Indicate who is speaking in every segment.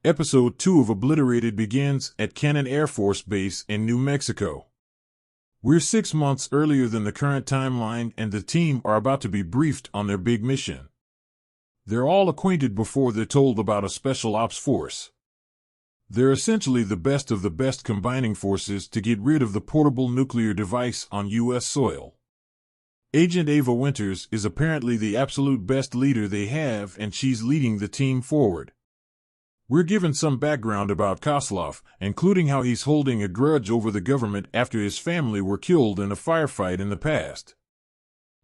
Speaker 1: Episode 2 of Obliterated begins at Cannon Air Force Base in New Mexico. We're 6 months earlier than the current timeline, and the team are about to be briefed on their big mission. They're all acquainted before they're told about a special ops force. They're essentially the best of the best, combining forces to get rid of the portable nuclear device on U.S. soil. Agent Ava Winters is apparently the absolute best leader they have, and she's leading the team forward. We're given some background about Kozlov, including how he's holding a grudge over the government after his family were killed in a firefight in the past.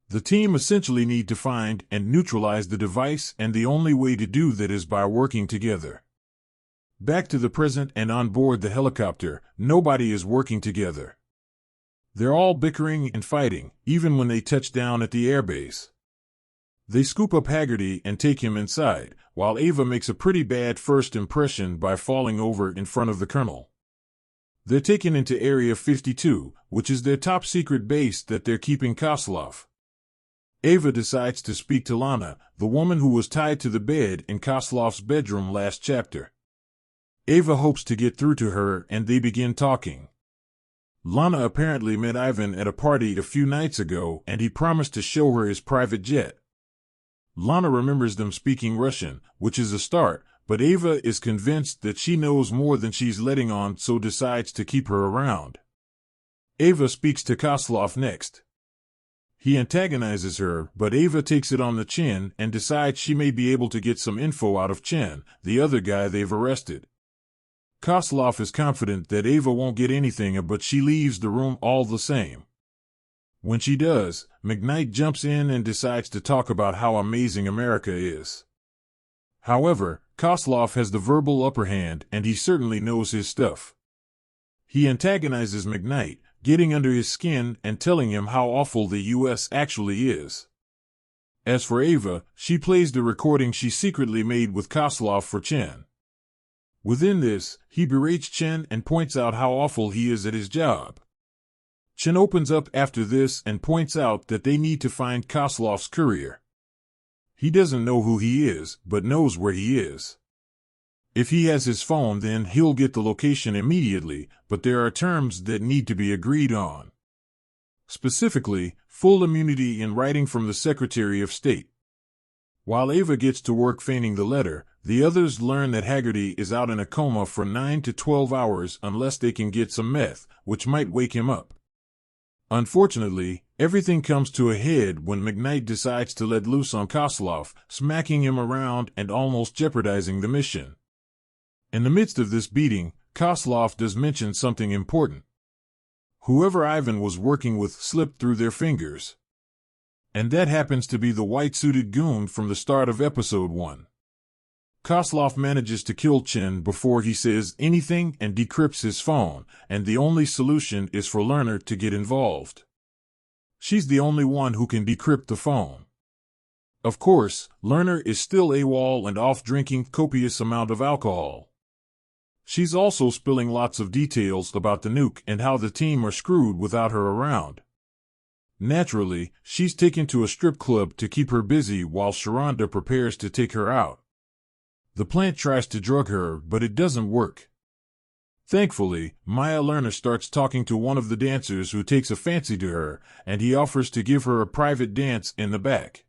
Speaker 1: The team essentially need to find and neutralize the device, and the only way to do that is by working together. Back to the present and on board the helicopter, nobody is working together. They're all bickering and fighting, even when they touch down at the airbase. They scoop up Haggerty and take him inside, while Ava makes a pretty bad first impression by falling over in front of the colonel. They're taken into Area 52, which is their top-secret base that they're keeping Kozlov. Ava decides to speak to Lana, the woman who was tied to the bed in Kozlov's bedroom last chapter. Ava hopes to get through to her, and they begin talking. Lana apparently met Ivan at a party a few nights ago, and he promised to show her his private jet. Lana remembers them speaking Russian, which is a start, but Ava is convinced that she knows more than she's letting on, so decides to keep her around. Ava speaks to Kozlov next. He antagonizes her, but Ava takes it on the chin and decides she may be able to get some info out of Chen, the other guy they've arrested. Kozlov is confident that Ava won't get anything, but she leaves the room all the same. When she does, McKnight jumps in and decides to talk about how amazing America is. However, Kozlov has the verbal upper hand, and he certainly knows his stuff. He antagonizes McKnight, getting under his skin and telling him how awful the U.S. actually is. As for Ava, she plays the recording she secretly made with Kozlov for Chen. Within this, he berates Chen and points out how awful he is at his job. Chen opens up after this and points out that they need to find Kozlov's courier. He doesn't know who he is, but knows where he is. If he has his phone, then he'll get the location immediately, but there are terms that need to be agreed on. Specifically, full immunity in writing from the Secretary of State. While Ava gets to work feigning the letter, the others learn that Haggerty is out in a coma for 9 to 12 hours unless they can get some meth, which might wake him up. Unfortunately, everything comes to a head when McKnight decides to let loose on Kozlov, smacking him around and almost jeopardizing the mission. In the midst of this beating, Kozlov does mention something important. Whoever Ivan was working with slipped through their fingers. And that happens to be the white-suited goon from the start of Episode 1. Kozlov manages to kill Chen before he says anything and decrypts his phone, and the only solution is for Lerner to get involved. She's the only one who can decrypt the phone. Of course, Lerner is still AWOL and off drinking copious amount of alcohol. She's also spilling lots of details about the nuke and how the team are screwed without her around. Naturally, she's taken to a strip club to keep her busy while Sharonda prepares to take her out. The plant tries to drug her, but it doesn't work. Thankfully, Maya Lerner starts talking to one of the dancers who takes a fancy to her, and he offers to give her a private dance in the back.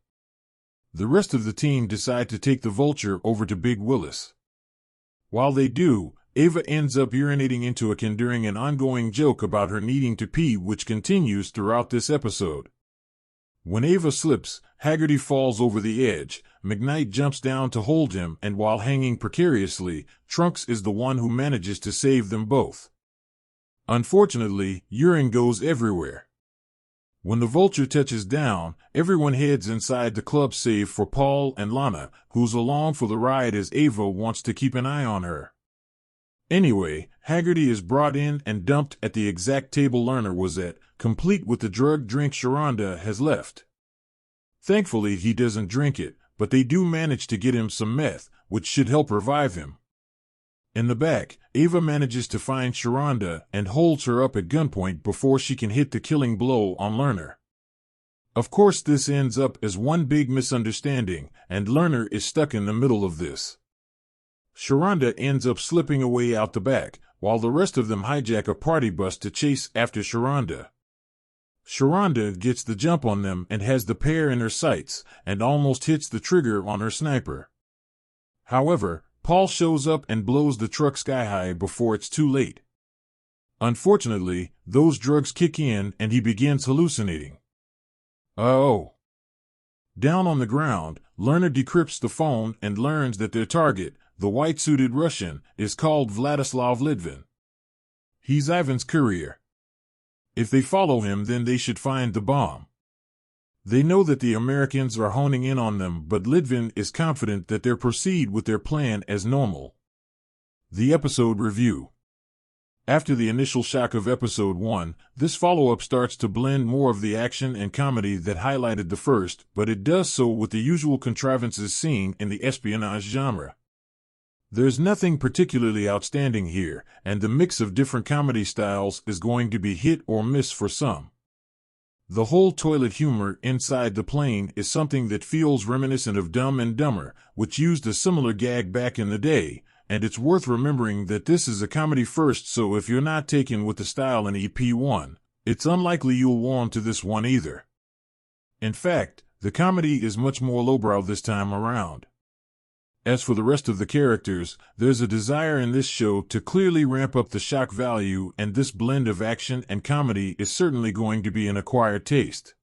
Speaker 1: The rest of the team decide to take the Vulture over to Big Willis. While they do, Ava ends up urinating into a can during an ongoing joke about her needing to pee, which continues throughout this episode. When Ava slips, Haggerty falls over the edge. McKnight jumps down to hold him, and while hanging precariously, Trunks is the one who manages to save them both. Unfortunately, urine goes everywhere. When the Vulture touches down, everyone heads inside the club save for Paul and Lana, who's along for the ride as Ava wants to keep an eye on her. Anyway, Haggerty is brought in and dumped at the exact table Lerner was at, complete with the drug drink Sharonda has left. Thankfully, he doesn't drink it, but they do manage to get him some meth, which should help revive him. In the back, Ava manages to find Sharonda and holds her up at gunpoint before she can hit the killing blow on Lerner. Of course, this ends up as one big misunderstanding, and Lerner is stuck in the middle of this. Sharonda ends up slipping away out the back, while the rest of them hijack a party bus to chase after Sharonda. Sharonda gets the jump on them and has the pair in her sights, and almost hits the trigger on her sniper. However, Paul shows up and blows the truck sky high before it's too late. Unfortunately, those drugs kick in and he begins hallucinating. Oh. Down on the ground, Lerner decrypts the phone and learns that their target, the white-suited Russian, is called Vladislav Litvin. He's Ivan's courier. If they follow him, then they should find the bomb. They know that the Americans are honing in on them, but Litvin is confident that they'll proceed with their plan as normal. The episode review. After the initial shock of episode 1, this follow-up starts to blend more of the action and comedy that highlighted the first, but it does so with the usual contrivances seen in the espionage genre. There's nothing particularly outstanding here, and the mix of different comedy styles is going to be hit or miss for some. The whole toilet humor inside the plane is something that feels reminiscent of Dumb and Dumber, which used a similar gag back in the day, and it's worth remembering that this is a comedy first, so if you're not taken with the style in EP1, it's unlikely you'll warm to this one either. In fact, the comedy is much more lowbrow this time around. As for the rest of the characters, there's a desire in this show to clearly ramp up the shock value, and this blend of action and comedy is certainly going to be an acquired taste.